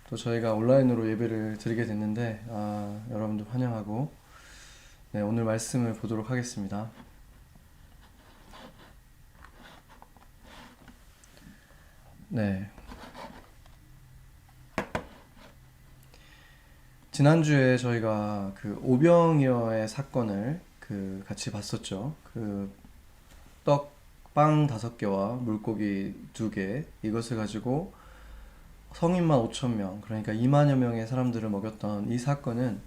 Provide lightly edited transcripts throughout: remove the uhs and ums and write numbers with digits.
또 저희가 온라인으로 예배를 드리게 됐는데 여러분들 환영하고 네, 오늘 말씀을 보도록 하겠습니다. 네, 지난주에 저희가 그 오병이어의 사건을 같이 봤었죠. 빵 5개와 물고기 2개 이것을 가지고 성인만 5천 명, 그러니까 2만여 명의 사람들을 먹였던 이 사건은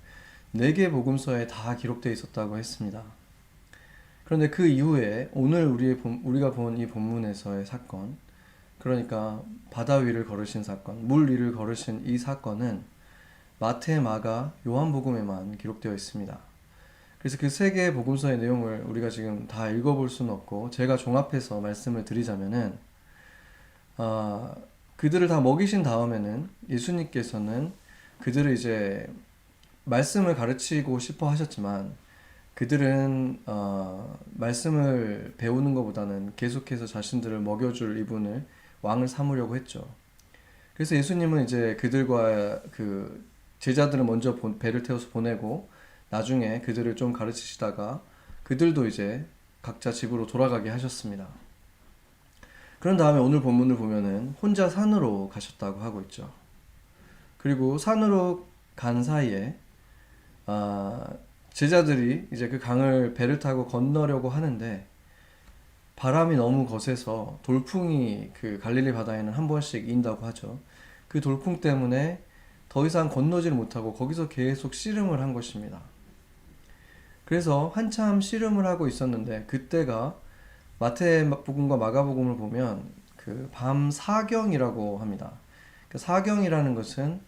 4개 복음서에 다 기록되어 있었다고 했습니다. 그런데 그 이후에 오늘 우리가 본 이 본문에서의 사건, 그러니까 바다 위를 걸으신 사건, 물 위를 걸으신 이 사건은 마태, 마가, 요한복음에만 기록되어 있습니다. 그래서 그 3개의 복음서의 내용을 우리가 지금 다 읽어볼 수는 없고, 제가 종합해서 말씀을 드리자면은 그들을 다 먹이신 다음에는 예수님께서는 그들을 이제 말씀을 가르치고 싶어 하셨지만, 그들은 말씀을 배우는 것보다는 계속해서 자신들을 먹여줄 이분을 왕을 삼으려고 했죠. 그래서 예수님은 이제 그들과 제자들을 먼저 배를 태워서 보내고 나중에 그들을 좀 가르치시다가 그들도 이제 각자 집으로 돌아가게 하셨습니다. 그런 다음에 오늘 본문을 보면은 혼자 산으로 가셨다고 하고 있죠. 그리고 산으로 간 사이에 제자들이 이제 그 강을 배를 타고 건너려고 하는데 바람이 너무 거세서 돌풍이 그 갈릴리 바다에는 한 번씩 인다고 하죠. 그 돌풍 때문에 더 이상 건너지를 못하고 거기서 계속 씨름을 한 것입니다. 그래서 한참 씨름을 하고 있었는데 그때가 마태복음과 마가복음을 보면 그 밤 사경이라고 합니다. 그 사경이라는 것은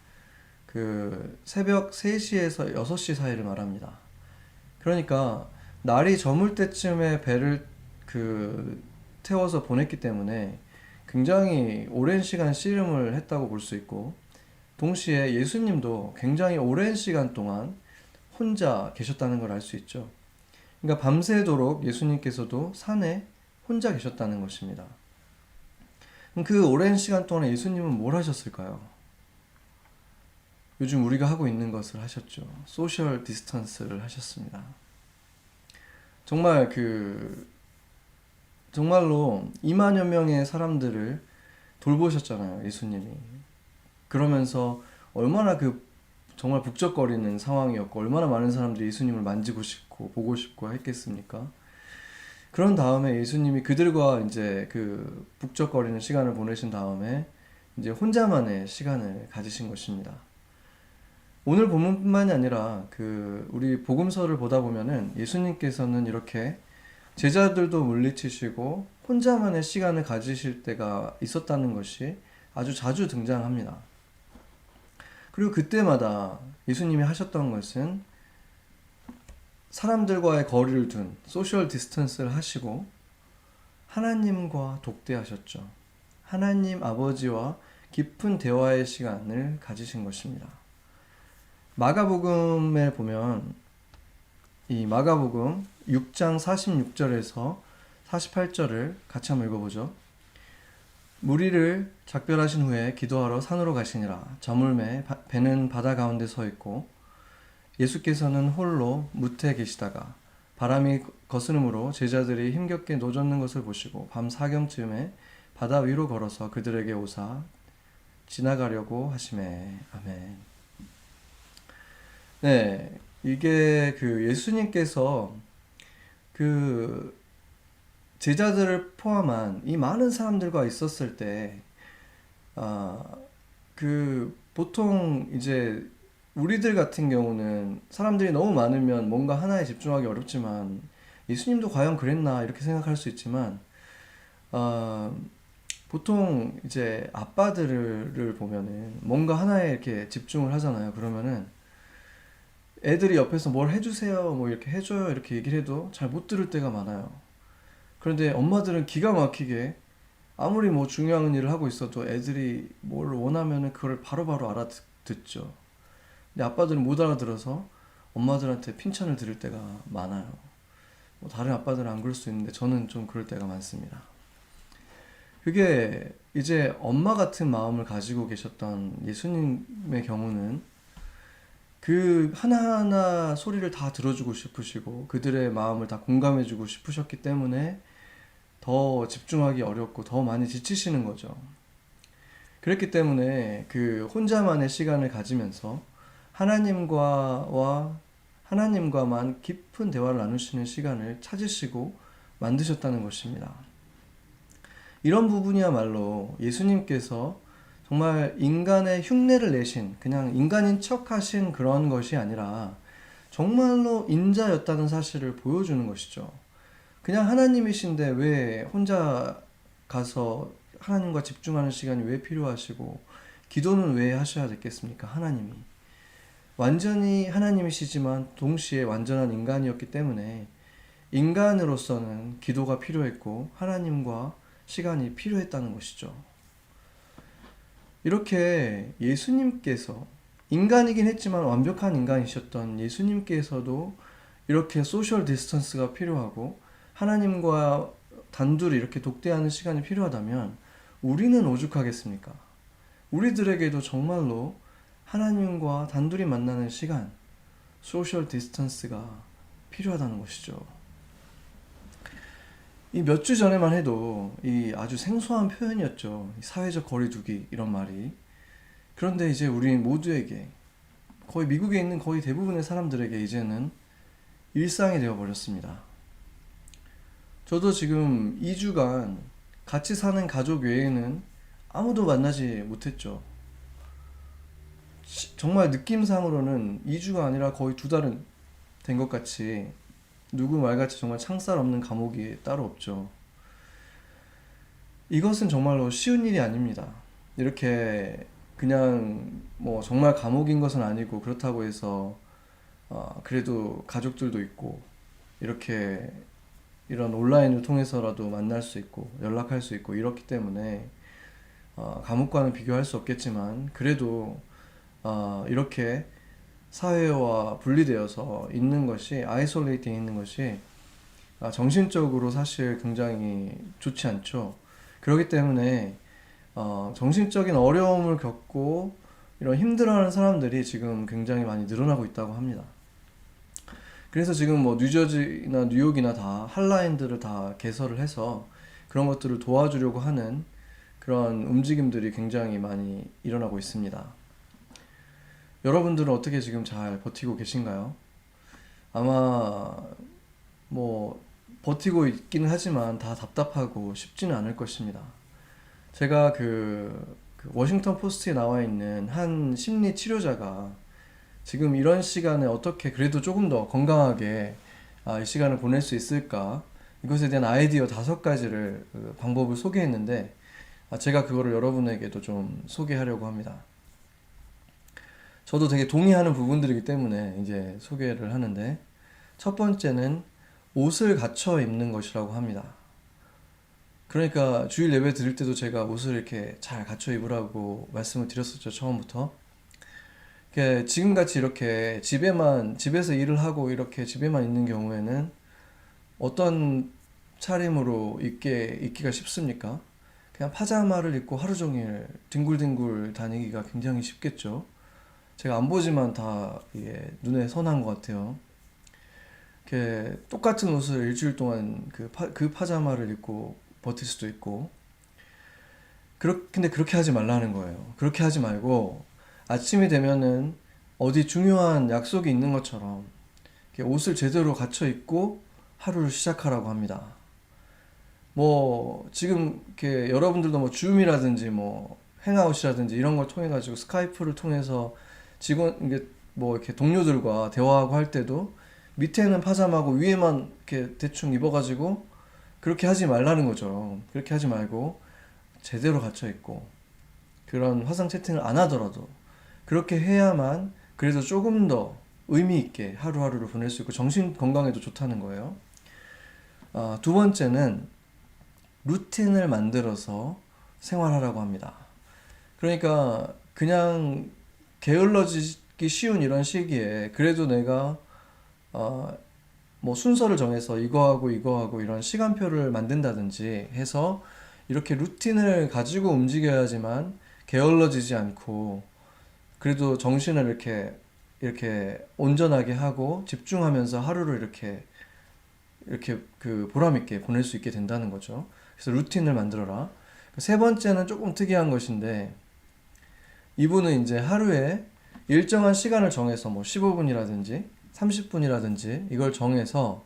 그 새벽 3시에서 6시 사이를 말합니다. 그러니까 날이 저물 때쯤에 배를 태워서 보냈기 때문에 굉장히 오랜 시간 씨름을 했다고 볼 수 있고, 동시에 예수님도 굉장히 오랜 시간 동안 혼자 계셨다는 걸 알 수 있죠. 그러니까 밤새도록 예수님께서도 산에 혼자 계셨다는 것입니다. 그 오랜 시간 동안 예수님은 뭘 하셨을까요? 요즘 우리가 하고 있는 것을 하셨죠. 소셜 디스턴스를 하셨습니다. 정말로 2만여 명의 사람들을 돌보셨잖아요, 예수님이. 그러면서 얼마나 정말 북적거리는 상황이었고, 얼마나 많은 사람들이 예수님을 만지고 싶고, 보고 싶고 했겠습니까? 그런 다음에 예수님이 그들과 이제 북적거리는 시간을 보내신 다음에 이제 혼자만의 시간을 가지신 것입니다. 오늘 본문뿐만이 아니라 우리 복음서를 보다 보면은 예수님께서는 이렇게 제자들도 물리치시고 혼자만의 시간을 가지실 때가 있었다는 것이 아주 자주 등장합니다. 그리고 그때마다 예수님이 하셨던 것은 사람들과의 거리를 둔 소셜 디스턴스를 하시고 하나님과 독대하셨죠. 하나님 아버지와 깊은 대화의 시간을 가지신 것입니다. 마가복음에 보면 이 마가복음 6장 46절에서 48절을 같이 한번 읽어보죠. 무리를 작별하신 후에 기도하러 산으로 가시니라. 저물매 배는 바다 가운데 서 있고 예수께서는 홀로 무태에 계시다가 바람이 거스름으로 제자들이 힘겹게 노젓는 것을 보시고 밤 사경쯤에 바다 위로 걸어서 그들에게 오사 지나가려고 하시매. 아멘. 네, 이게 예수님께서 제자들을 포함한 이 많은 사람들과 있었을 때, 보통 이제 우리들 같은 경우는 사람들이 너무 많으면 뭔가 하나에 집중하기 어렵지만, 예수님도 과연 그랬나 이렇게 생각할 수 있지만, 보통 이제 아빠들을 보면은 뭔가 하나에 이렇게 집중을 하잖아요. 그러면은 애들이 옆에서 뭘 해주세요, 뭐 이렇게 해줘요, 이렇게 얘기를 해도 잘 못 들을 때가 많아요. 그런데 엄마들은 기가 막히게 아무리 뭐 중요한 일을 하고 있어도 애들이 뭘 원하면은 그걸 바로바로 알아듣죠. 근데 아빠들은 못 알아들어서 엄마들한테 핀찬을 들을 때가 많아요. 뭐 다른 아빠들은 안 그럴 수 있는데 저는 좀 그럴 때가 많습니다. 그게 이제 엄마 같은 마음을 가지고 계셨던 예수님의 경우는 그 하나하나 소리를 다 들어주고 싶으시고 그들의 마음을 다 공감해주고 싶으셨기 때문에 더 집중하기 어렵고 더 많이 지치시는 거죠. 그랬기 때문에 그 혼자만의 시간을 가지면서 하나님과 하나님과만 깊은 대화를 나누시는 시간을 찾으시고 만드셨다는 것입니다. 이런 부분이야말로 예수님께서 정말 인간의 흉내를 내신, 그냥 인간인 척 하신 그런 것이 아니라 정말로 인자였다는 사실을 보여주는 것이죠. 그냥 하나님이신데 왜 혼자 가서 하나님과 집중하는 시간이 왜 필요하시고 기도는 왜 하셔야 됐겠습니까? 하나님이 완전히 하나님이시지만 동시에 완전한 인간이었기 때문에 인간으로서는 기도가 필요했고 하나님과 시간이 필요했다는 것이죠. 이렇게 예수님께서 인간이긴 했지만 완벽한 인간이셨던 예수님께서도 이렇게 소셜 디스턴스가 필요하고 하나님과 단둘이 이렇게 독대하는 시간이 필요하다면 우리는 오죽하겠습니까? 우리들에게도 정말로 하나님과 단둘이 만나는 시간, 소셜 디스턴스가 필요하다는 것이죠. 이 몇 주 전에만 해도 이 아주 생소한 표현이었죠. 사회적 거리두기 이런 말이. 그런데 이제 우리 모두에게 거의 미국에 있는 거의 대부분의 사람들에게 이제는 일상이 되어 버렸습니다. 저도 지금 2주간 같이 사는 가족 외에는 아무도 만나지 못했죠. 정말 느낌상으로는 2주가 아니라 거의 2달은 된 것 같이 누구 말같이 정말 창살 없는 감옥이 따로 없죠. 이것은 정말로 쉬운 일이 아닙니다. 이렇게 그냥 뭐 정말 감옥인 것은 아니고 그렇다고 해서 그래도 가족들도 있고 이렇게 이런 온라인을 통해서라도 만날 수 있고 연락할 수 있고 이렇기 때문에 감옥과는 비교할 수 없겠지만 그래도 이렇게 사회와 분리되어서 있는 것이 아이솔레이트 있는 것이 정신적으로 사실 굉장히 좋지 않죠. 그렇기 때문에 정신적인 어려움을 겪고 이런 힘들어하는 사람들이 지금 굉장히 많이 늘어나고 있다고 합니다. 그래서 지금 뭐 뉴저지나 뉴욕이나 다 핫라인들을 다 개설을 해서 그런 것들을 도와주려고 하는 그런 움직임들이 굉장히 많이 일어나고 있습니다. 여러분들은 어떻게 지금 잘 버티고 계신가요? 아마 뭐 버티고 있기는 하지만 다 답답하고 쉽지는 않을 것입니다. 제가 그 워싱턴 포스트에 나와 있는 한 심리 치료자가 지금 이런 시간에 어떻게 그래도 조금 더 건강하게 이 시간을 보낼 수 있을까 이것에 대한 아이디어 5가지를 방법을 소개했는데 제가 그거를 여러분에게도 좀 소개하려고 합니다. 저도 되게 동의하는 부분들이기 때문에 이제 소개를 하는데 첫 번째는 옷을 갖춰 입는 것이라고 합니다. 그러니까 주일 예배 드릴 때도 제가 옷을 이렇게 잘 갖춰 입으라고 말씀을 드렸었죠, 처음부터. 지금같이 이렇게 집에서 일을 하고 이렇게 집에만 있는 경우에는 어떤 차림으로 입기가 쉽습니까? 그냥 파자마를 입고 하루 종일 뒹굴뒹굴 다니기가 굉장히 쉽겠죠. 제가 안 보지만 다 눈에 선한 것 같아요. 이렇게 똑같은 옷을 일주일 동안 그 파자마를 입고 버틸 수도 있고. 근데 그렇게 하지 말라는 거예요. 그렇게 하지 말고 아침이 되면은 어디 중요한 약속이 있는 것처럼 이렇게 옷을 제대로 갖춰 입고 하루를 시작하라고 합니다. 뭐 지금 이렇게 여러분들도 뭐 줌이라든지 뭐 행아웃이라든지 이런 걸 통해 가지고 스카이프를 통해서 이게 뭐 이렇게 동료들과 대화하고 할 때도 밑에는 파자마고 위에만 이렇게 대충 입어가지고 그렇게 하지 말라는 거죠. 그렇게 하지 말고 제대로 갖춰 입고 그런 화상 채팅을 안 하더라도 그렇게 해야만 그래도 조금 더 의미 있게 하루하루를 보낼 수 있고 정신 건강에도 좋다는 거예요. 두 번째는 루틴을 만들어서 생활하라고 합니다. 그러니까 그냥 게을러지기 쉬운 이런 시기에 그래도 내가 뭐 순서를 정해서 이거 하고 이런 시간표를 만든다든지 해서 이렇게 루틴을 가지고 움직여야지만 게을러지지 않고 그래도 정신을 이렇게 온전하게 하고 집중하면서 하루를 이렇게 그 보람 있게 보낼 수 있게 된다는 거죠. 그래서 루틴을 만들어라. 세 번째는 조금 특이한 것인데 이분은 이제 하루에 일정한 시간을 정해서 뭐 15분이라든지 30분이라든지 이걸 정해서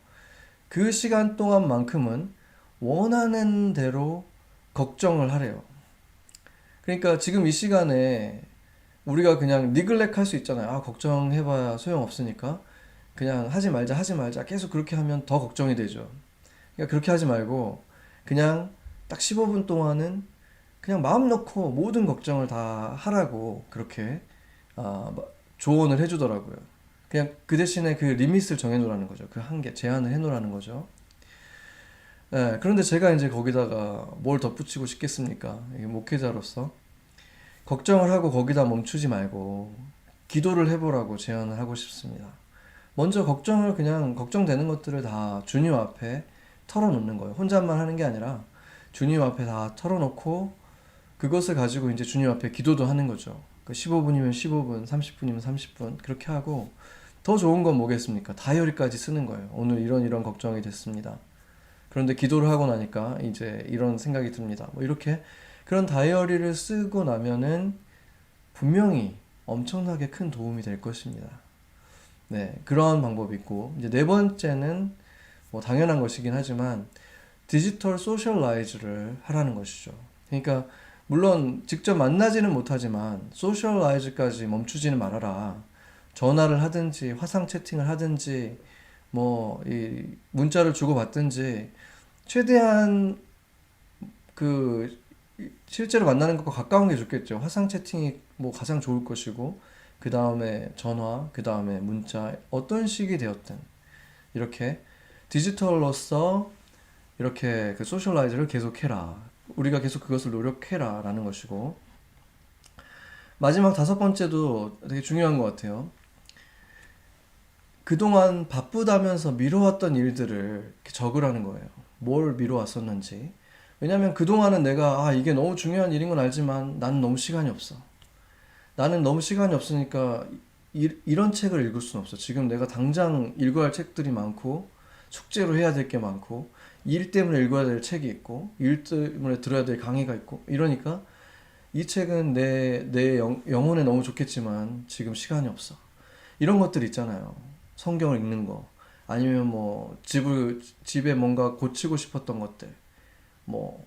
그 시간 동안만큼은 원하는 대로 걱정을 하래요. 그러니까 지금 이 시간에 우리가 그냥 니글렉 할 수 있잖아요. 아, 걱정해봐야 소용없으니까. 그냥 하지 말자. 계속 그렇게 하면 더 걱정이 되죠. 그러니까 그렇게 하지 말고, 그냥 딱 15분 동안은 그냥 마음 놓고 모든 걱정을 다 하라고, 그렇게, 조언을 해주더라고요. 그냥 그 대신에 그 리밋을 정해놓으라는 거죠. 그 한계, 제한을 해놓으라는 거죠. 예, 그런데 제가 이제 거기다가 뭘 덧붙이고 싶겠습니까? 이게 목회자로서. 걱정을 하고 거기다 멈추지 말고 기도를 해보라고 제안을 하고 싶습니다. 먼저 걱정을 그냥 걱정되는 것들을 다 주님 앞에 털어놓는 거예요. 혼잣말 하는 게 아니라 주님 앞에 다 털어놓고 그것을 가지고 이제 주님 앞에 기도도 하는 거죠. 15분이면 15분, 30분이면 30분 그렇게 하고 더 좋은 건 뭐겠습니까? 다이어리까지 쓰는 거예요. 오늘 이런 걱정이 됐습니다. 그런데 기도를 하고 나니까 이제 이런 생각이 듭니다. 뭐 이렇게 그런 다이어리를 쓰고 나면은 분명히 엄청나게 큰 도움이 될 것입니다. 네, 그런 방법이 있고 이제 네 번째는 뭐 당연한 것이긴 하지만 디지털 소셜라이즈를 하라는 것이죠. 그러니까 물론 직접 만나지는 못하지만 소셜라이즈까지 멈추지는 말아라. 전화를 하든지 화상 채팅을 하든지 뭐 이 문자를 주고받든지 최대한 그 실제로 만나는 것과 가까운 게 좋겠죠. 화상 채팅이 뭐 가장 좋을 것이고 그 다음에 전화, 그 다음에 문자 어떤 식이 되었든 이렇게 디지털로서 이렇게 그 소셜라이즈를 계속해라. 우리가 계속 그것을 노력해라 라는 것이고 마지막 다섯 번째도 되게 중요한 것 같아요. 그동안 바쁘다면서 미뤄왔던 일들을 이렇게 적으라는 거예요. 뭘 미뤄왔었는지. 왜냐면 그동안은 내가 이게 너무 중요한 일인 건 알지만 나는 너무 시간이 없어. 나는 너무 시간이 없으니까 이런 책을 읽을 수는 없어. 지금 내가 당장 읽어야 할 책들이 많고 숙제로 해야 될 게 많고 일 때문에 읽어야 될 책이 있고 일 때문에 들어야 될 강의가 있고 이러니까 이 책은 내 영혼에 너무 좋겠지만 지금 시간이 없어. 이런 것들 있잖아요. 성경을 읽는 거 아니면 뭐 집에 뭔가 고치고 싶었던 것들 뭐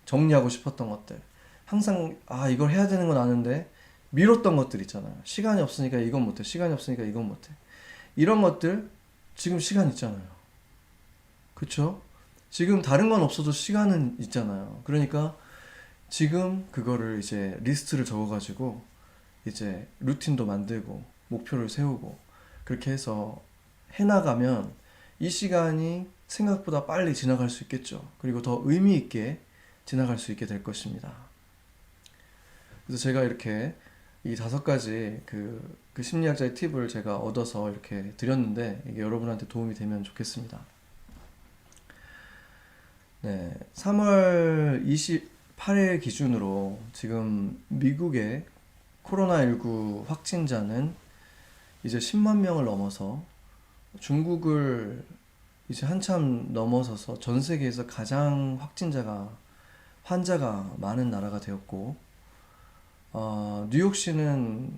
정리하고 싶었던 것들 항상 이걸 해야 되는 건 아는데 미뤘던 것들 있잖아요. 시간이 없으니까 이건 못해. 시간이 없으니까 이건 못해. 이런 것들 지금 시간 있잖아요. 그쵸? 지금 다른 건 없어도 시간은 있잖아요. 그러니까 지금 그거를 이제 리스트를 적어가지고 이제 루틴도 만들고 목표를 세우고 그렇게 해서 해나가면 이 시간이 생각보다 빨리 지나갈 수 있겠죠. 그리고 더 의미 있게 지나갈 수 있게 될 것입니다. 그래서 제가 이렇게 이 다섯 가지 그 심리학자의 팁을 제가 얻어서 이렇게 드렸는데 이게 여러분한테 도움이 되면 좋겠습니다. 네, 3월 28일 기준으로 지금 미국의 코로나19 확진자는 이제 10만 명을 넘어서 중국을 이제 한참 넘어서서 전 세계에서 가장 환자가 많은 나라가 되었고, 뉴욕시는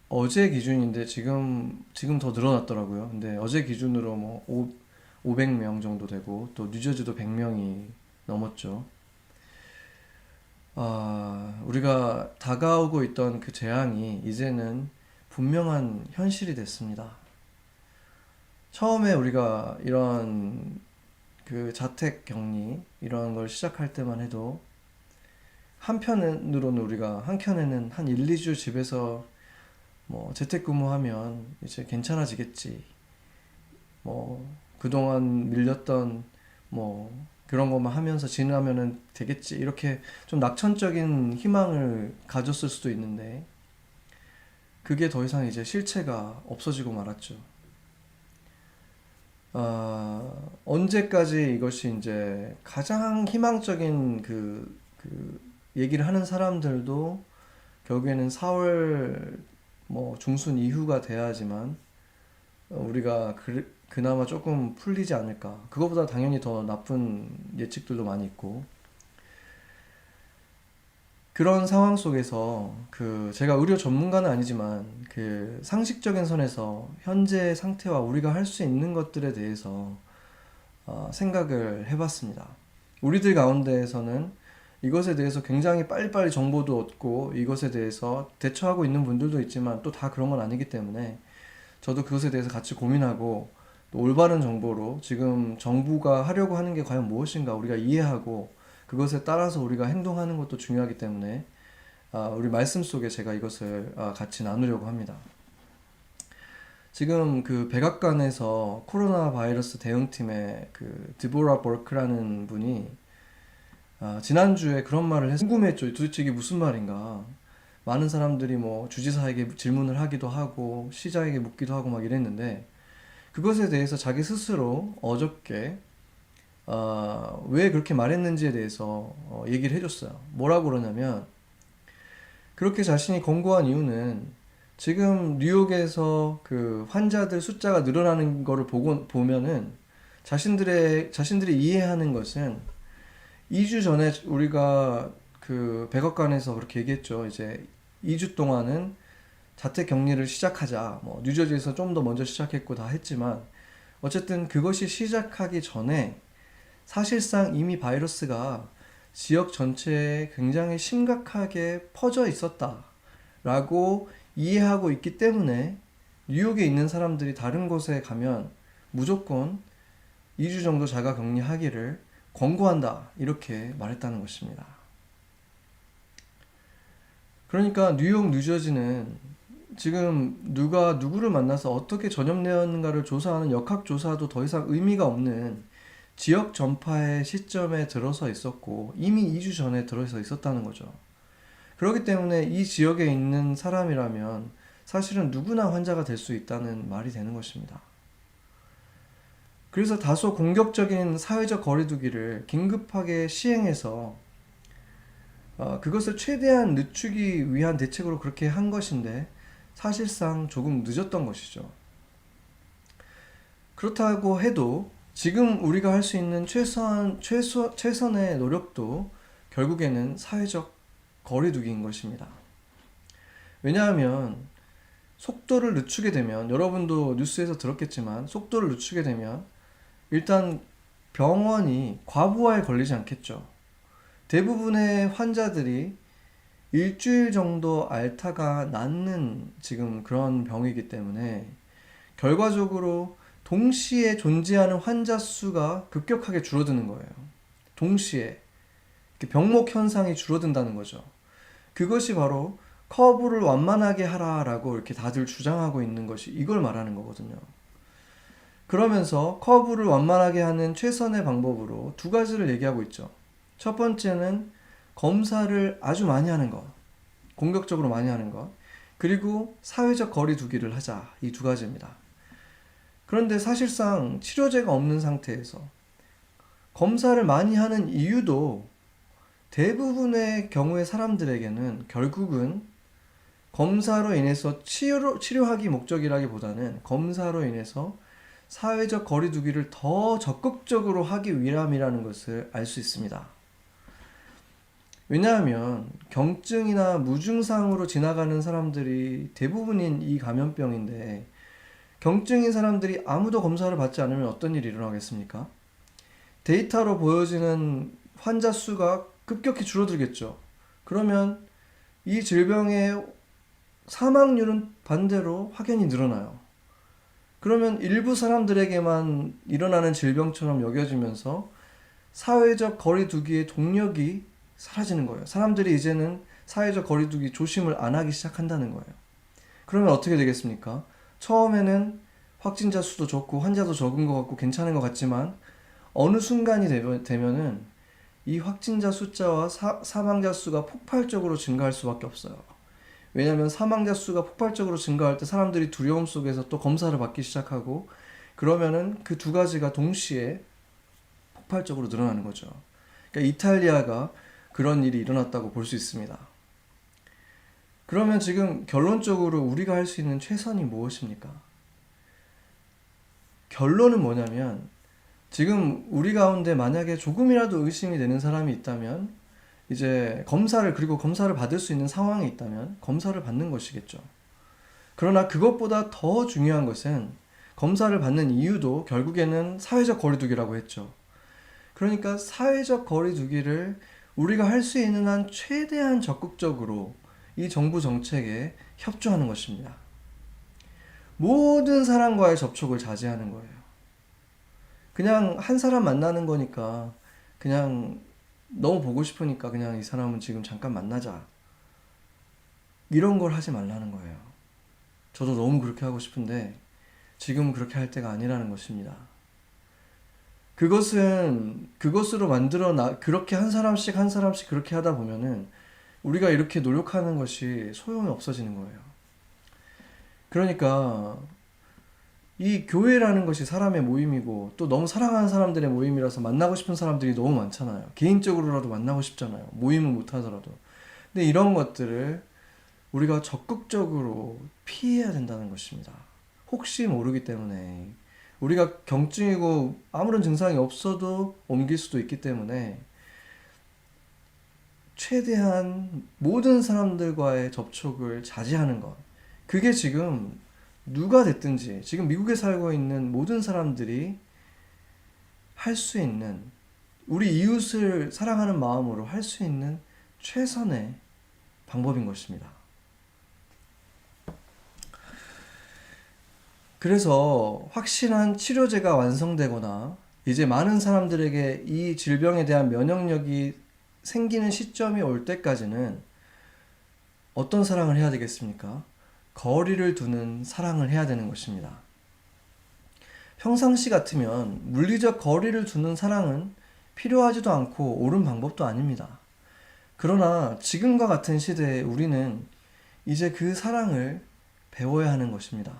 어제 기준인데 지금 더 늘어났더라고요. 근데 어제 기준으로 뭐 500명 정도 되고, 또 뉴저지도 100명이 넘었죠. 우리가 다가오고 있던 그 재앙이 이제는 분명한 현실이 됐습니다. 처음에 우리가 이런 그 자택 격리 이런 걸 시작할 때만 해도 한편으로는 우리가 한켠에는 한 1, 2주 집에서 뭐 재택근무하면 이제 괜찮아지겠지. 뭐 그동안 밀렸던 뭐 그런 것만 하면서 지나면은 되겠지. 이렇게 좀 낙천적인 희망을 가졌을 수도 있는데 그게 더 이상 이제 실체가 없어지고 말았죠. 언제까지 이것이 이제 가장 희망적인 얘기를 하는 사람들도 결국에는 4월 뭐 중순 이후가 돼야지만 우리가 그나마 조금 풀리지 않을까. 그거보다 당연히 더 나쁜 예측들도 많이 있고. 그런 상황 속에서 제가 의료 전문가는 아니지만 상식적인 선에서 현재 상태와 우리가 할 수 있는 것들에 대해서 생각을 해봤습니다. 우리들 가운데에서는 이것에 대해서 굉장히 빨리빨리 정보도 얻고 이것에 대해서 대처하고 있는 분들도 있지만 또 다 그런 건 아니기 때문에 저도 그것에 대해서 같이 고민하고 또 올바른 정보로 지금 정부가 하려고 하는 게 과연 무엇인가 우리가 이해하고 그것에 따라서 우리가 행동하는 것도 중요하기 때문에 우리 말씀 속에 제가 이것을 같이 나누려고 합니다. 지금 백악관에서 코로나 바이러스 대응팀의 디보라 버크라는 분이 지난주에 그런 말을 해서 궁금했죠. 도대체 이게 무슨 말인가? 많은 사람들이 뭐 주지사에게 질문을 하기도 하고 시장에게 묻기도 하고 막 이랬는데 그것에 대해서 자기 스스로 어저께 왜 그렇게 말했는지에 대해서 얘기를 해줬어요. 뭐라고 그러냐면 그렇게 자신이 권고한 이유는 지금 뉴욕에서 환자들 숫자가 늘어나는 거를 보면은 자신들이 이해하는 것은 2주 전에 우리가 백악관에서 그렇게 얘기했죠. 이제 2주 동안은 자택 격리를 시작하자. 뭐 뉴저지에서 좀 더 먼저 시작했고 다 했지만 어쨌든 그것이 시작하기 전에 사실상 이미 바이러스가 지역 전체에 굉장히 심각하게 퍼져 있었다라고 이해하고 있기 때문에 뉴욕에 있는 사람들이 다른 곳에 가면 무조건 2주 정도 자가 격리하기를 권고한다 이렇게 말했다는 것입니다. 그러니까 뉴욕, 뉴저지는 지금 누가 누구를 만나서 어떻게 전염되었는가를 조사하는 역학조사도 더 이상 의미가 없는 지역 전파의 시점에 들어서 있었고 이미 2주 전에 들어서 있었다는 거죠. 그렇기 때문에 이 지역에 있는 사람이라면 사실은 누구나 환자가 될 수 있다는 말이 되는 것입니다. 그래서 다소 공격적인 사회적 거리두기를 긴급하게 시행해서 그것을 최대한 늦추기 위한 대책으로 그렇게 한 것인데 사실상 조금 늦었던 것이죠. 그렇다고 해도 지금 우리가 할 수 있는 최선의 노력도 결국에는 사회적 거리두기인 것입니다. 왜냐하면 속도를 늦추게 되면 여러분도 뉴스에서 들었겠지만 속도를 늦추게 되면 일단 병원이 과부하에 걸리지 않겠죠. 대부분의 환자들이 일주일 정도 앓다가 낫는 지금 그런 병이기 때문에 결과적으로 동시에 존재하는 환자 수가 급격하게 줄어드는 거예요. 동시에 병목 현상이 줄어든다는 거죠. 그것이 바로 커브를 완만하게 하라라고 이렇게 다들 주장하고 있는 것이 이걸 말하는 거거든요. 그러면서 커브를 완만하게 하는 최선의 방법으로 두 가지를 얘기하고 있죠. 첫 번째는 검사를 아주 많이 하는 것, 공격적으로 많이 하는 것, 그리고 사회적 거리 두기를 하자. 이 두 가지입니다. 그런데 사실상 치료제가 없는 상태에서 검사를 많이 하는 이유도 대부분의 경우의 사람들에게는 결국은 검사로 인해서 치료하기 목적이라기보다는 검사로 인해서 사회적 거리 두기를 더 적극적으로 하기 위함이라는 것을 알 수 있습니다. 왜냐하면 경증이나 무증상으로 지나가는 사람들이 대부분인 이 감염병인데 경증인 사람들이 아무도 검사를 받지 않으면 어떤 일이 일어나겠습니까? 데이터로 보여지는 환자 수가 급격히 줄어들겠죠. 그러면 이 질병의 사망률은 반대로 확연히 늘어나요. 그러면 일부 사람들에게만 일어나는 질병처럼 여겨지면서 사회적 거리두기의 동력이 사라지는 거예요. 사람들이 이제는 사회적 거리두기 조심을 안 하기 시작한다는 거예요. 그러면 어떻게 되겠습니까? 처음에는 확진자 수도 적고 환자도 적은 것 같고 괜찮은 것 같지만 어느 순간이 되면은 이 확진자 숫자와 사망자 수가 폭발적으로 증가할 수밖에 없어요. 왜냐하면 사망자 수가 폭발적으로 증가할 때 사람들이 두려움 속에서 또 검사를 받기 시작하고 그러면은 그 두 가지가 동시에 폭발적으로 늘어나는 거죠. 그러니까 이탈리아가 그런 일이 일어났다고 볼 수 있습니다. 그러면 지금 결론적으로 우리가 할 수 있는 최선이 무엇입니까? 결론은 뭐냐면 지금 우리 가운데 만약에 조금이라도 의심이 되는 사람이 있다면 이제 그리고 검사를 받을 수 있는 상황이 있다면 검사를 받는 것이겠죠. 그러나 그것보다 더 중요한 것은 검사를 받는 이유도 결국에는 사회적 거리두기라고 했죠. 그러니까 사회적 거리두기를 우리가 할 수 있는 한 최대한 적극적으로 이 정부 정책에 협조하는 것입니다. 모든 사람과의 접촉을 자제하는 거예요. 그냥 한 사람 만나는 거니까 그냥 너무 보고 싶으니까 그냥 이 사람은 지금 잠깐 만나자. 이런 걸 하지 말라는 거예요. 저도 너무 그렇게 하고 싶은데 지금은 그렇게 할 때가 아니라는 것입니다. 그것으로 그렇게 한 사람씩 한 사람씩 그렇게 하다 보면은 우리가 이렇게 노력하는 것이 소용이 없어지는 거예요. 그러니까 이 교회라는 것이 사람의 모임이고 또 너무 사랑하는 사람들의 모임이라서 만나고 싶은 사람들이 너무 많잖아요. 개인적으로라도 만나고 싶잖아요. 모임은 못하더라도. 근데 이런 것들을 우리가 적극적으로 피해야 된다는 것입니다. 혹시 모르기 때문에 우리가 경증이고 아무런 증상이 없어도 옮길 수도 있기 때문에 최대한 모든 사람들과의 접촉을 자제하는 것. 그게 지금 누가 됐든지 지금 미국에 살고 있는 모든 사람들이 할 수 있는 우리 이웃을 사랑하는 마음으로 할 수 있는 최선의 방법인 것입니다. 그래서 확실한 치료제가 완성되거나 이제 많은 사람들에게 이 질병에 대한 면역력이 생기는 시점이 올 때까지는 어떤 사랑을 해야 되겠습니까? 거리를 두는 사랑을 해야 되는 것입니다. 평상시 같으면 물리적 거리를 두는 사랑은 필요하지도 않고 옳은 방법도 아닙니다. 그러나 지금과 같은 시대에 우리는 이제 그 사랑을 배워야 하는 것입니다.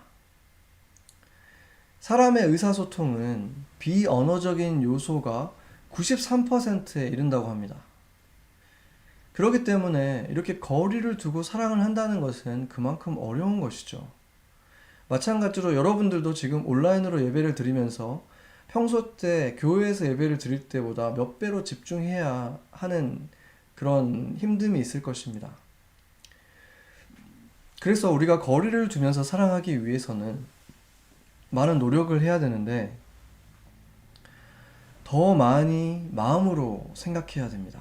사람의 의사소통은 비언어적인 요소가 93%에 이른다고 합니다. 그렇기 때문에 이렇게 거리를 두고 사랑을 한다는 것은 그만큼 어려운 것이죠. 마찬가지로 여러분들도 지금 온라인으로 예배를 드리면서 평소 때 교회에서 예배를 드릴 때보다 몇 배로 집중해야 하는 그런 힘듦이 있을 것입니다. 그래서 우리가 거리를 두면서 사랑하기 위해서는 많은 노력을 해야 되는데 더 많이 마음으로 생각해야 됩니다.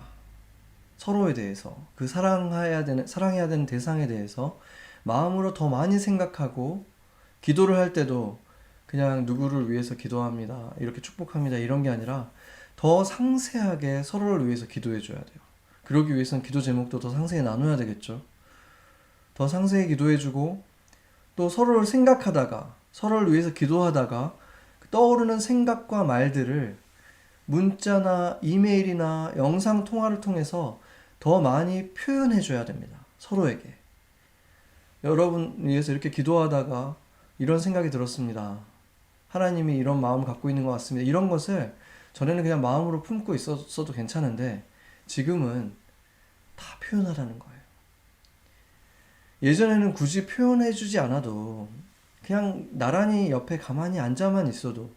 서로에 대해서 사랑해야 되는 대상에 대해서 마음으로 더 많이 생각하고 기도를 할 때도 그냥 누구를 위해서 기도합니다. 이렇게 축복합니다. 이런 게 아니라 더 상세하게 서로를 위해서 기도해 줘야 돼요. 그러기 위해서는 기도 제목도 더 상세히 나눠야 되겠죠. 더 상세히 기도해 주고 또 서로를 생각하다가 서로를 위해서 기도하다가 떠오르는 생각과 말들을 문자나 이메일이나 영상 통화를 통해서 더 많이 표현해 줘야 됩니다. 서로에게. 여러분 위해서 이렇게 기도하다가 이런 생각이 들었습니다. 하나님이 이런 마음을 갖고 있는 것 같습니다. 이런 것을 전에는 그냥 마음으로 품고 있었어도 괜찮은데 지금은 다 표현하라는 거예요. 예전에는 굳이 표현해 주지 않아도 그냥 나란히 옆에 가만히 앉아만 있어도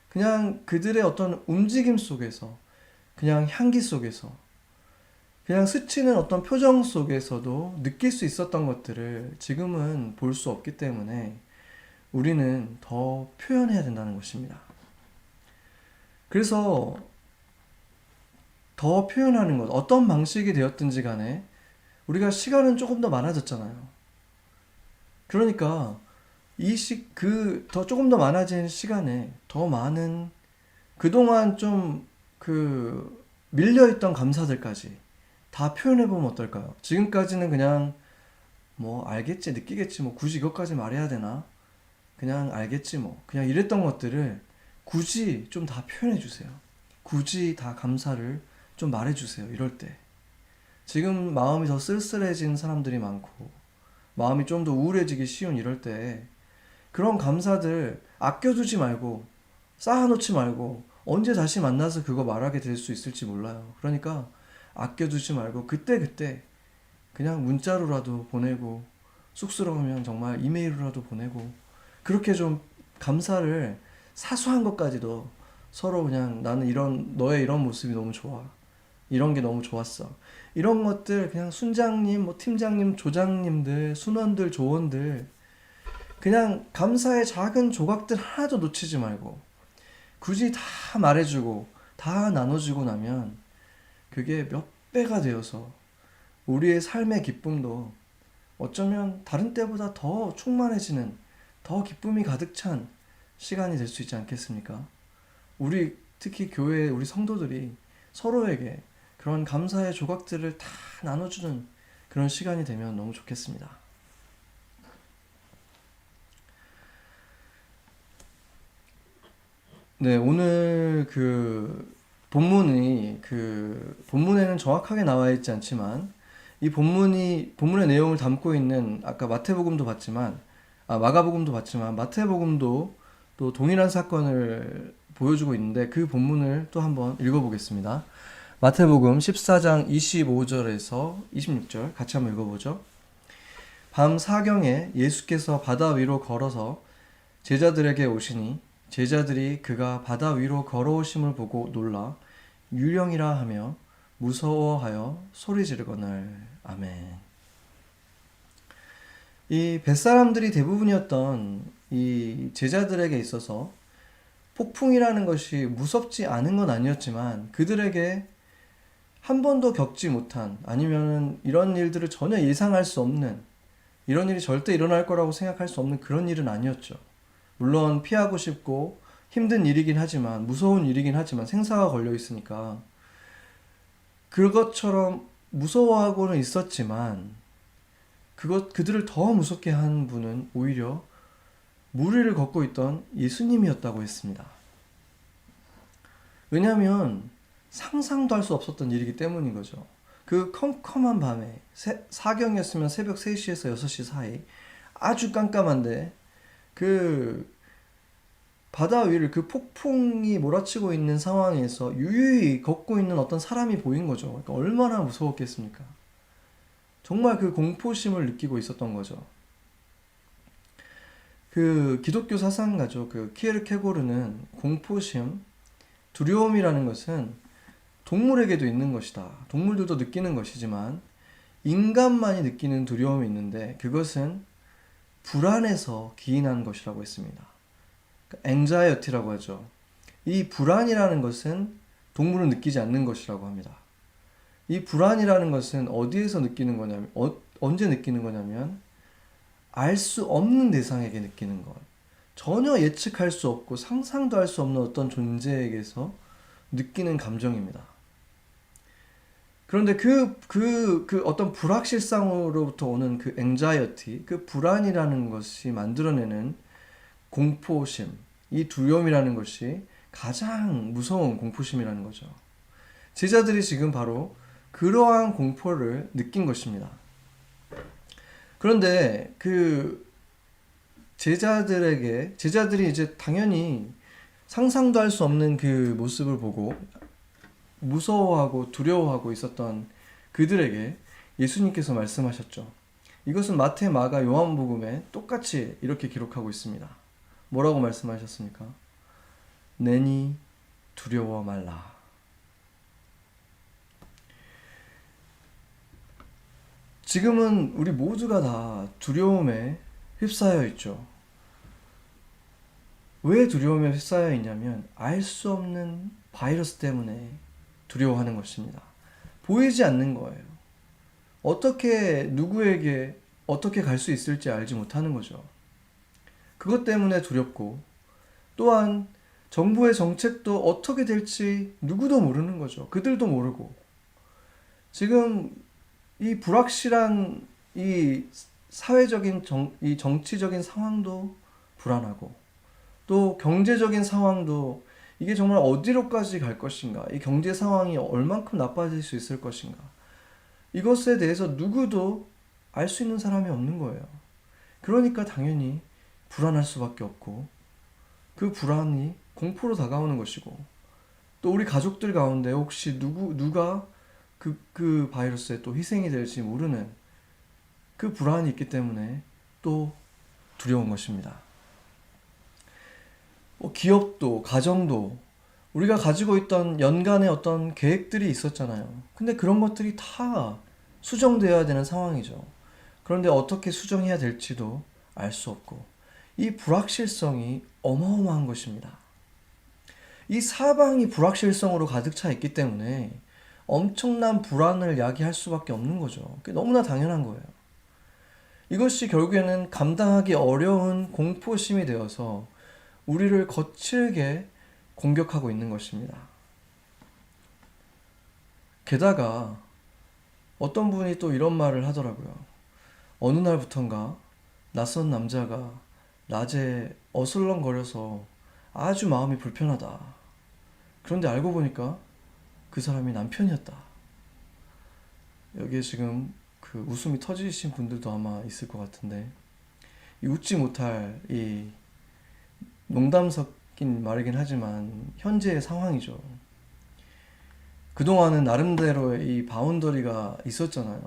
그냥 그들의 어떤 움직임 속에서 그냥 향기 속에서 그냥 스치는 어떤 표정 속에서도 느낄 수 있었던 것들을 지금은 볼 수 없기 때문에 우리는 더 표현해야 된다는 것입니다. 그래서 더 표현하는 것, 어떤 방식이 되었든지 간에 우리가 시간은 조금 더 많아졌잖아요. 그러니까 더 조금 더 많아진 시간에 더 많은 그동안 좀 밀려있던 감사들까지 다 표현해보면 어떨까요? 지금까지는 그냥 뭐 알겠지, 느끼겠지, 뭐 굳이 이것까지 말해야 되나? 그냥 알겠지 뭐 그냥 이랬던 것들을 굳이 좀 다 표현해주세요. 굳이 다 감사를 좀 말해주세요. 이럴 때 지금 마음이 더 쓸쓸해진 사람들이 많고 마음이 좀 더 우울해지기 쉬운 이럴 때 그런 감사들 아껴두지 말고 쌓아놓지 말고 언제 다시 만나서 그거 말하게 될 수 있을지 몰라요. 그러니까 아껴두지 말고 그때그때 그냥 문자로라도 보내고, 쑥스러우면 정말 이메일로라도 보내고, 그렇게 좀 감사를 사소한 것까지도 서로 그냥 나는 너의 이런 모습이 너무 좋아, 이런 게 너무 좋았어, 이런 것들 그냥 순장님, 뭐 팀장님, 조장님들, 순원들, 조원들 그냥 감사의 작은 조각들 하나도 놓치지 말고 굳이 다 말해주고 다 나눠주고 나면 그게 몇 배가 되어서 우리의 삶의 기쁨도 어쩌면 다른 때보다 더 충만해지는, 더 기쁨이 가득 찬 시간이 될 수 있지 않겠습니까? 특히 교회 우리 성도들이 서로에게 그런 감사의 조각들을 다 나눠주는 그런 시간이 되면 너무 좋겠습니다. 네, 오늘 본문에는 정확하게 나와 있지 않지만 이 본문의 내용을 담고 있는 아까 마가복음도 봤지만 마태복음도 또 동일한 사건을 보여주고 있는데 그 본문을 또 한번 읽어보겠습니다. 마태복음 14장 25절에서 26절 같이 한번 읽어보죠. 밤 사경에 예수께서 바다 위로 걸어서 제자들에게 오시니 제자들이 그가 바다 위로 걸어오심을 보고 놀라 유령이라 하며 무서워하여 소리 지르거늘. 아멘. 이 뱃사람들이 대부분이었던 이 제자들에게 있어서 폭풍이라는 것이 무섭지 않은 건 아니었지만 그들에게 한 번도 겪지 못한, 아니면 이런 일들을 전혀 예상할 수 없는, 이런 일이 절대 일어날 거라고 생각할 수 없는 그런 일은 아니었죠. 물론 피하고 싶고 힘든 일이긴 하지만, 무서운 일이긴 하지만 생사가 걸려 있으니까 그것처럼 무서워하고는 있었지만 그들을 더 무섭게 한 분은 오히려 물 위를 걷고 있던 예수님이었다고 했습니다. 왜냐하면 상상도 할 수 없었던 일이기 때문인 거죠. 그 컴컴한 밤에 사경이었으면 새벽 3시에서 6시 사이 아주 깜깜한데 그 바다 위를 그 폭풍이 몰아치고 있는 상황에서 유유히 걷고 있는 어떤 사람이 보인 거죠. 그러니까 얼마나 무서웠겠습니까? 정말 그 공포심을 느끼고 있었던 거죠. 그 기독교 사상가죠. 그 키에르케고르는 공포심, 두려움이라는 것은 동물에게도 있는 것이다. 동물들도 느끼는 것이지만 인간만이 느끼는 두려움이 있는데 그것은 불안에서 기인한 것이라고 했습니다. anxiety라고 하죠. 이 불안이라는 것은 동물은 느끼지 않는 것이라고 합니다. 이 불안이라는 것은 어디에서 느끼는 거냐면, 언제 느끼는 거냐면 알 수 없는 대상에게 느끼는 것, 전혀 예측할 수 없고 상상도 할 수 없는 어떤 존재에게서 느끼는 감정입니다. 그런데 그 어떤 불확실성으로부터 오는 그 anxiety, 그 불안이라는 것이 만들어내는 공포심, 이 두려움이라는 것이 가장 무서운 공포심이라는 거죠. 제자들이 지금 바로 그러한 공포를 느낀 것입니다. 그런데 그 제자들이 이제 당연히 상상도 할 수 없는 그 모습을 보고 무서워하고 두려워하고 있었던 그들에게 예수님께서 말씀하셨죠. 이것은 마태, 마가, 요한복음에 똑같이 이렇게 기록하고 있습니다. 뭐라고 말씀하셨습니까? 내니 두려워 말라. 지금은 우리 모두가 다 두려움에 휩싸여 있죠. 왜 두려움에 휩싸여 있냐면 알 수 없는 바이러스 때문에 두려워하는 것입니다. 보이지 않는 거예요. 누구에게 어떻게 갈 수 있을지 알지 못하는 거죠. 그것 때문에 두렵고, 또한 정부의 정책도 어떻게 될지 누구도 모르는 거죠. 그들도 모르고. 지금 이 불확실한 이 사회적인 이 정치적인 상황도 불안하고, 또 경제적인 상황도 이게 정말 어디로까지 갈 것인가, 이 경제 상황이 얼만큼 나빠질 수 있을 것인가, 이것에 대해서 누구도 알 수 있는 사람이 없는 거예요. 그러니까 당연히 불안할 수밖에 없고, 그 불안이 공포로 다가오는 것이고, 또 우리 가족들 가운데 혹시 누가 그 바이러스에 또 희생이 될지 모르는 그 불안이 있기 때문에 또 두려운 것입니다. 기업도, 가정도, 우리가 가지고 있던 연간의 어떤 계획들이 있었잖아요. 근데 그런 것들이 다 수정되어야 되는 상황이죠. 그런데 어떻게 수정해야 될지도 알 수 없고, 이 불확실성이 어마어마한 것입니다. 이 사방이 불확실성으로 가득 차 있기 때문에 엄청난 불안을 야기할 수밖에 없는 거죠. 그게 너무나 당연한 거예요. 이것이 결국에는 감당하기 어려운 공포심이 되어서 우리를 거칠게 공격하고 있는 것입니다. 게다가 어떤 분이 또 이런 말을 하더라고요. 어느 날부턴가 낯선 남자가 낮에 어슬렁거려서 아주 마음이 불편하다. 그런데 알고 보니까 그 사람이 남편이었다. 여기에 지금 그 웃음이 터지신 분들도 아마 있을 것 같은데, 이 웃지 못할 이 농담 섞인 말이긴 하지만 현재의 상황이죠. 그동안은 나름대로의 이 바운더리가 있었잖아요.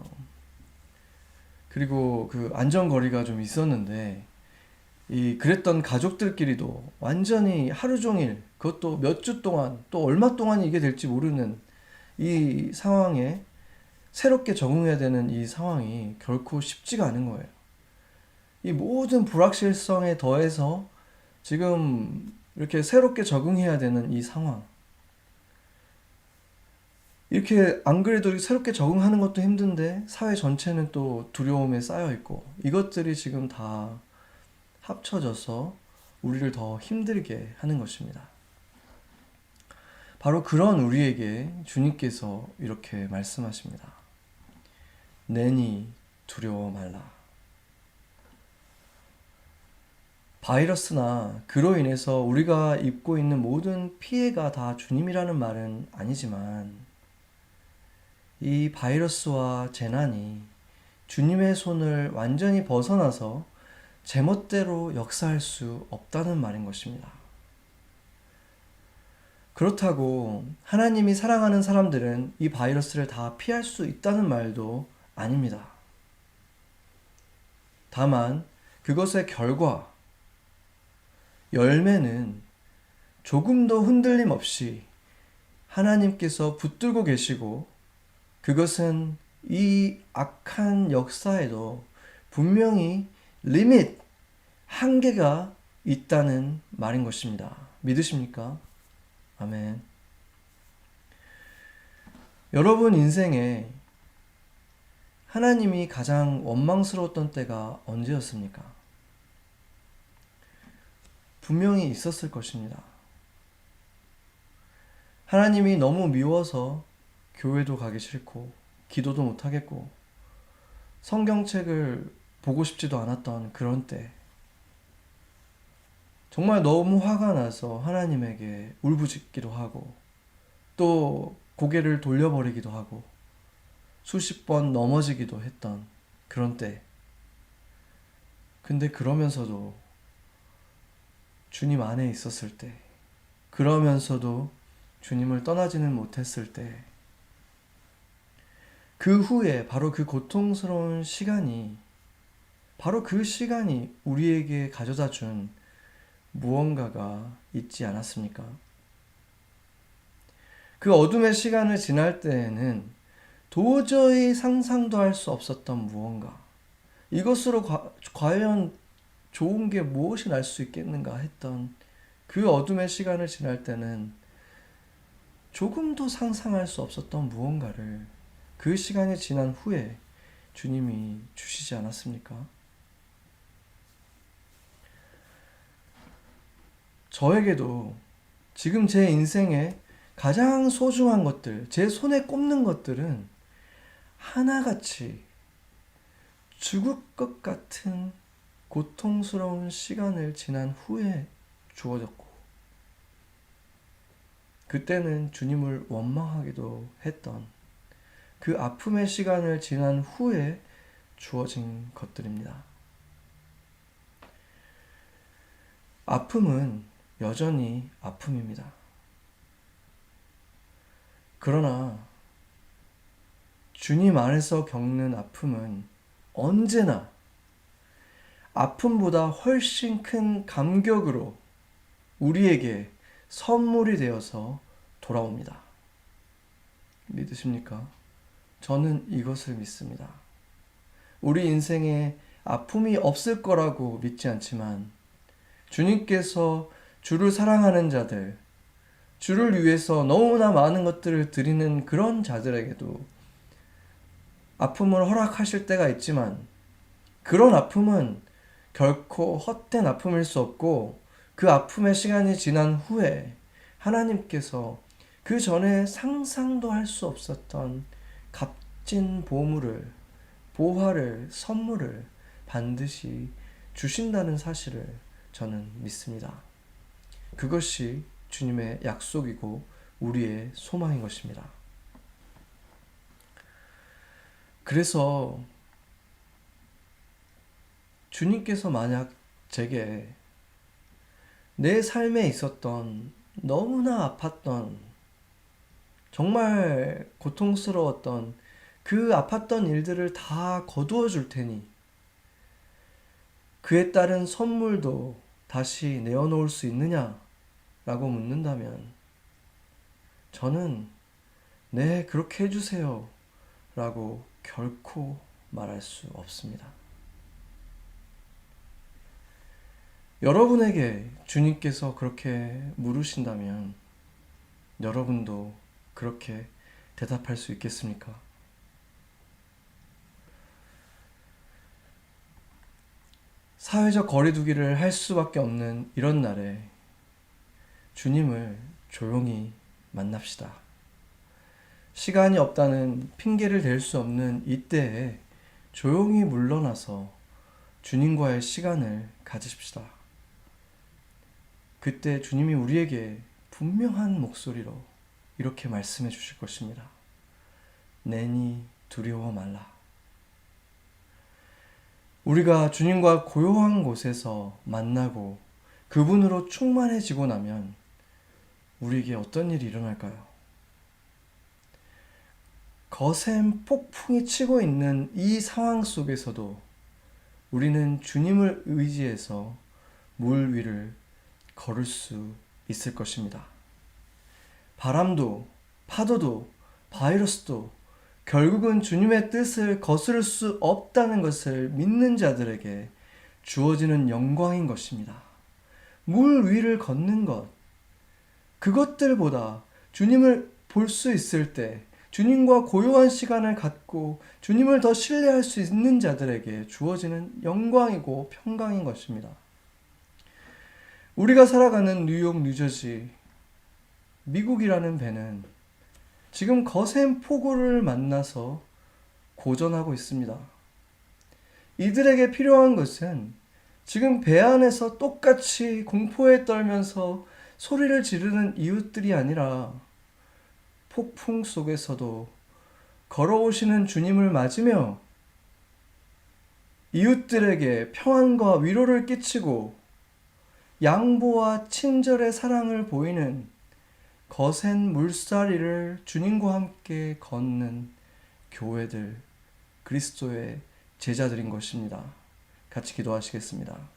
그리고 그 안전거리가 좀 있었는데, 그랬던 가족들끼리도 완전히 하루 종일, 그것도 몇 주 동안, 또 얼마 동안이 이게 될지 모르는 이 상황에 새롭게 적응해야 되는 이 상황이 결코 쉽지가 않은 거예요. 이 모든 불확실성에 더해서 지금 이렇게 새롭게 적응해야 되는 이 상황. 이렇게 안 그래도 새롭게 적응하는 것도 힘든데 사회 전체는 또 두려움에 쌓여 있고, 이것들이 지금 다 합쳐져서 우리를 더 힘들게 하는 것입니다. 바로 그런 우리에게 주님께서 이렇게 말씀하십니다. 내니 두려워 말라. 바이러스나 그로 인해서 우리가 입고 있는 모든 피해가 다 주님이라는 말은 아니지만, 이 바이러스와 재난이 주님의 손을 완전히 벗어나서 제멋대로 역사할 수 없다는 말인 것입니다. 그렇다고 하나님이 사랑하는 사람들은 이 바이러스를 다 피할 수 있다는 말도 아닙니다. 다만 그것의 결과, 열매는 조금도 흔들림 없이 하나님께서 붙들고 계시고, 그것은 이 악한 역사에도 분명히 리밋, 한계가 있다는 말인 것입니다. 믿으십니까? 아멘. 여러분 인생에 하나님이 가장 원망스러웠던 때가 언제였습니까? 분명히 있었을 것입니다. 하나님이 너무 미워서 교회도 가기 싫고, 기도도 못하겠고, 성경책을 보고 싶지도 않았던 그런 때, 정말 너무 화가 나서 하나님에게 울부짖기도 하고, 또 고개를 돌려버리기도 하고, 수십 번 넘어지기도 했던 그런 때, 근데 그러면서도 주님 안에 있었을 때, 그러면서도 주님을 떠나지는 못했을 때, 그 후에 바로 그 고통스러운 시간이, 바로 그 시간이 우리에게 가져다 준 무언가가 있지 않았습니까? 그 어둠의 시간을 지날 때에는 도저히 상상도 할 수 없었던 무언가, 이것으로 과연 좋은 게 무엇이 날 수 있겠는가 했던 그 어둠의 시간을 지날 때는 조금도 상상할 수 없었던 무언가를 그 시간이 지난 후에 주님이 주시지 않았습니까? 저에게도 지금 제 인생에 가장 소중한 것들, 제 손에 꼽는 것들은 하나같이 죽을 것 같은 고통스러운 시간을 지난 후에 주어졌고, 그때는 주님을 원망하기도 했던 그 아픔의 시간을 지난 후에 주어진 것들입니다. 아픔은 여전히 아픔입니다. 그러나 주님 안에서 겪는 아픔은 언제나 아픔보다 훨씬 큰 감격으로 우리에게 선물이 되어서 돌아옵니다. 믿으십니까? 저는 이것을 믿습니다. 우리 인생에 아픔이 없을 거라고 믿지 않지만 주님께서 주를 사랑하는 자들, 주를 위해서 너무나 많은 것들을 드리는 그런 자들에게도 아픔을 허락하실 때가 있지만 그런 아픔은 결코 헛된 아픔일 수 없고 그 아픔의 시간이 지난 후에 하나님께서 그 전에 상상도 할 수 없었던 값진 보물을, 보화를, 선물을 반드시 주신다는 사실을 저는 믿습니다. 그것이 주님의 약속이고 우리의 소망인 것입니다. 그래서 주님께서 만약 제게 내 삶에 있었던 너무나 아팠던 정말 고통스러웠던 그 아팠던 일들을 다 거두어 줄 테니 그에 따른 선물도 다시 내어놓을 수 있느냐? 라고 묻는다면 저는 네, 그렇게 해주세요. 라고 결코 말할 수 없습니다. 여러분에게 주님께서 그렇게 물으신다면 여러분도 그렇게 대답할 수 있겠습니까? 사회적 거리두기를 할 수밖에 없는 이런 날에 주님을 조용히 만납시다. 시간이 없다는 핑계를 댈 수 없는 이때에 조용히 물러나서 주님과의 시간을 가지십시다. 그때 주님이 우리에게 분명한 목소리로 이렇게 말씀해 주실 것입니다. 내니 두려워 말라. 우리가 주님과 고요한 곳에서 만나고 그분으로 충만해지고 나면 우리에게 어떤 일이 일어날까요? 거센 폭풍이 치고 있는 이 상황 속에서도 우리는 주님을 의지해서 물 위를 걸을 수 있을 것입니다. 바람도, 파도도, 바이러스도 결국은 주님의 뜻을 거스를 수 없다는 것을 믿는 자들에게 주어지는 영광인 것입니다. 물 위를 걷는 것, 그것들보다 주님을 볼 수 있을 때 주님과 고요한 시간을 갖고 주님을 더 신뢰할 수 있는 자들에게 주어지는 영광이고 평강인 것입니다. 우리가 살아가는 뉴욕, 뉴저지, 미국이라는 배는 지금 거센 폭우를 만나서 고전하고 있습니다. 이들에게 필요한 것은 지금 배 안에서 똑같이 공포에 떨면서 소리를 지르는 이웃들이 아니라 폭풍 속에서도 걸어오시는 주님을 맞으며 이웃들에게 평안과 위로를 끼치고 양보와 친절의 사랑을 보이는 거센 물살이를 주님과 함께 걷는 교회들, 그리스도의 제자들인 것입니다. 같이 기도하시겠습니다.